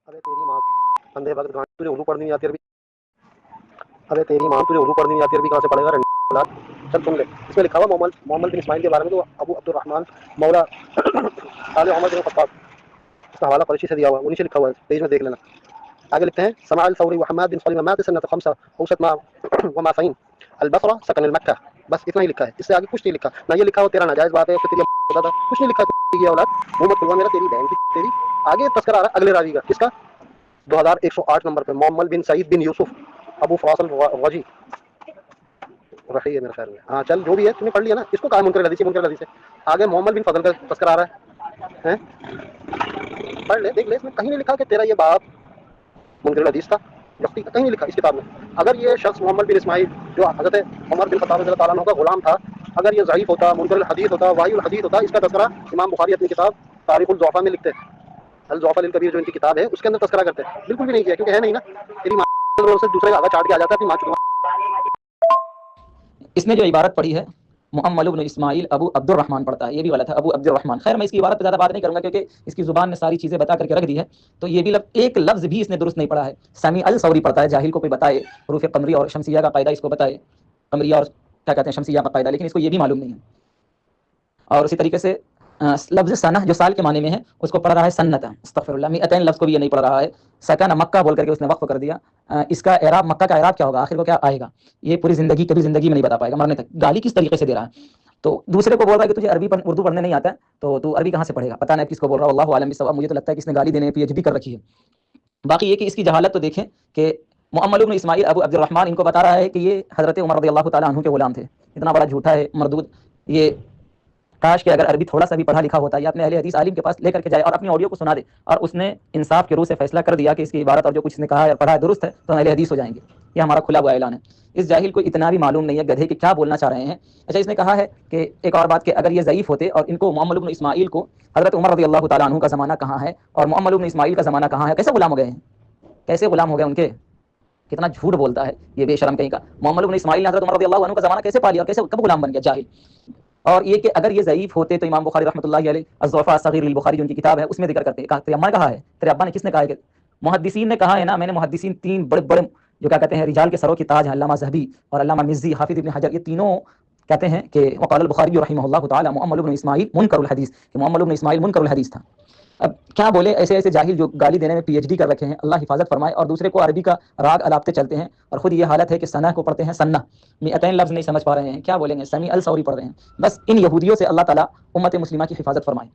ابے تیری ماں اندھے وقت گانے تجھے اردو پڑھنی نہیں آتی عربی. ابے تیری ماں تجھے اردو پڑھنی نہیں آتی عربی کہاں سے پڑھے گا رنڈا. چل سن لے اس میں لکھا ہوا محمد بن اسماعیل کے بارے میں تو ابو عبد الرحمن مولا آل عمر بن خطاب. اس کا حوالہ فرشی سے دیا ہوا انہیں سے لکھا ہوا ہے پیج میں دیکھ لینا. آگے لکھتے ہیں سمع الثوری وحماد بن سلمہ مات سنة 5 اوست مع ومعفين البصرة سكن المكة. بس اتنا ہی لکھا ہے اس سے آگے کچھ نہیں لکھا. نہ یہ لکھا ہو تیرا ناجائز بات ہے اس سے تیری ہوتا تھا کچھ نہیں لکھا ہے. اولاد وہ مت بلوا میرا تیری بہن کی تیری. آگے تذکرہ آ رہا ہے اگلے راوی کا کس کا 2108 نمبر پہ محمد بن سعید بن یوسف ابو فراس الغوجی رہی ہے میرے خیال میں. ہاں چل جو بھی ہے تم نے پڑھ لیا نا. اس کو کہا منکر الحدیث ہے. آگے محمد بن فضل کا تذکرہ آ رہا ہے. پڑھ لے دیکھ لے اس میں کہیں نہیں لکھا کہ تیرا یہ باپ منکر الحدیث تھا. کہیں نہیں لکھا اس کتاب میں. اگر یہ شخص محمد بن اسماعیل جو حضرت عمر بن خطاب رضی اللہ تعالیٰ عنہ کا غلام تھا اگر یہ ضعیف ہوتا منکر الحدیث ہوتا واہی الحدیث ہوتا اس کا تذکرہ امام بخاری اپنی کتاب تاریخ الضعفاء میں لکھتے ہیں. الضعفاء الکبیر جو ان کی کتاب ہے اس کے اندر تذکرہ کرتے ہیں. بالکل بھی نہیں کیا کیونکہ ہے نہیں نا. تیری ماں سے دوسرے کا آگا چاٹ کے آ جاتا ہے اپنی ماں چکا. اس نے جو عبارت پڑھی ہے محمد بن اسماعیل ابو عبد الرحمن پڑھتا ہے یہ بھی غلط ہے ابو عبد الرحمن. خیر میں اس کی عبارت پہ زیادہ بات نہیں کروں گا کیونکہ اس کی زبان نے ساری چیزیں بتا کر کے رکھ دی ہے. تو یہ بھی ایک لفظ بھی اس نے درست نہیں پڑھا ہے. سمیع الثوری پڑھتا ہے. جاہل کو کوئی بتائے حروف قمری اور شمسیہ کا قاعدہ اس کو بتائے قمریہ اور کیا کہتے ہیں شمسیہ کا قاعدہ لیکن اس کو یہ بھی معلوم نہیں ہے. اور اسی طریقے سے لفظ سنہ جو سال کے معنی میں ہے اس کو پڑھ رہا ہے سنت. استغفر اللہ. مئتین لفظ کو بھی یہ نہیں پڑھ رہا ہے. سکن مکہ بول کر کے اس نے وقف کر دیا. اس کا اعراب مکہ کا اعراب کیا ہوگا آخر کو کیا آئے گا یہ پوری زندگی کبھی زندگی میں نہیں بتا پائے گا مرنے تک. گالی کس طریقے سے دے رہا ہے. تو دوسرے کو بول رہا ہے کہ تجھے اردو پڑھنے نہیں آتا ہے تو عربی کہاں سے پڑھے گا. پتہ نہیں کس کو بول رہا ہے واللہ عالم بالصواب. مجھے تو لگتا ہے کہ اس نے گالی دینے میں پی ایچ ڈی کر رکھی ہے. باقی یہ کہ اس کی جہالت تو دیکھیں کہ محمد بن اسماعیل ابو عبد الرحمن ان کو بتا رہا ہے کہ یہ حضرت عمر رضی اللہ تعالیٰ عنہ کے غلام تھے. اتنا بڑا جھوٹا ہے مردود. یہ کاش کہ اگر عربی تھوڑا سا بھی پڑھا لکھا ہوتا ہے یا اپنے اہل حدیث عالم کے پاس لے کر کے جائے اور اپنی آڈیو کو سنا دے اور اس نے انصاف کے روح سے فیصلہ کر دیا کہ اس کی عبارت اور جو کچھ نے کہا ہے پڑھا ہے درست ہے تو اہل حدیث ہو جائیں گے. یہ ہمارا کھلا ہوا اعلان ہے. اس جاہل کو اتنا بھی معلوم نہیں ہے گدھے کہ کیا بولنا چاہ رہے ہیں. اچھا اس نے کہا ہے کہ ایک اور بات کہ اگر یہ ضعیف ہوتے اور ان کو محمد بن اسماعیل کو حضرت عمر رضی اللہ تعالیٰ عنہ کا زمانہ کہاں ہے اور محمد بن اسماعیل کا زمانہ کہاں ہے کیسے غلام ہو گئے ہیں. کیسے غلام ہو گئے ان کے. کتنا جھوٹ بولتا ہے یہ بے شرم کہیں کا. محمد بن اسماعیل نے حضرت عمر رضی اللہ عنہ کا زمانہ کیسے پا لیا اور کیسے کب غلام بن گیا جاہل. اور یہ کہ اگر یہ ضعیف ہوتے تو امام بخاری رحمۃ اللہ علیہ الضعفاء الصغیر للبخاری جو ان کی کتاب ہے اس میں ذکر کرتے ہیں. تیرے اماں نے کہا ہے تیرے ابا نے کس نے کہا ہے کہ محدثین نے کہا ہے نا. میں نے محدثین تین بڑے بڑے جو کیا کہتے ہیں رجال کے سروں کی تاج ہیں علامہ ذہبی اور علامہ مزی حافظ ابن حجر یہ تینوں کہتے ہیں کہ وقال البخاری رحمہ اللہ تعالی محمد بن اسماعیل منکر الحدیث کہ محمد بن اسماعیل منکر الحدیث تھا. اب کیا بولے ایسے ایسے جاہل جو گالی دینے میں پی ایچ ڈی کر رکھے ہیں اللہ حفاظت فرمائے اور دوسرے کو عربی کا راگ الاپتے چلتے ہیں اور خود یہ حالت ہے کہ ثنا کو پڑھتے ہیں سنہ. مئتین لفظ نہیں سمجھ پا رہے ہیں کیا بولیں گے. سمیع الثوری پڑھ رہے ہیں. بس ان یہودیوں سے اللہ تعالیٰ امت مسلمہ کی حفاظت فرمائے.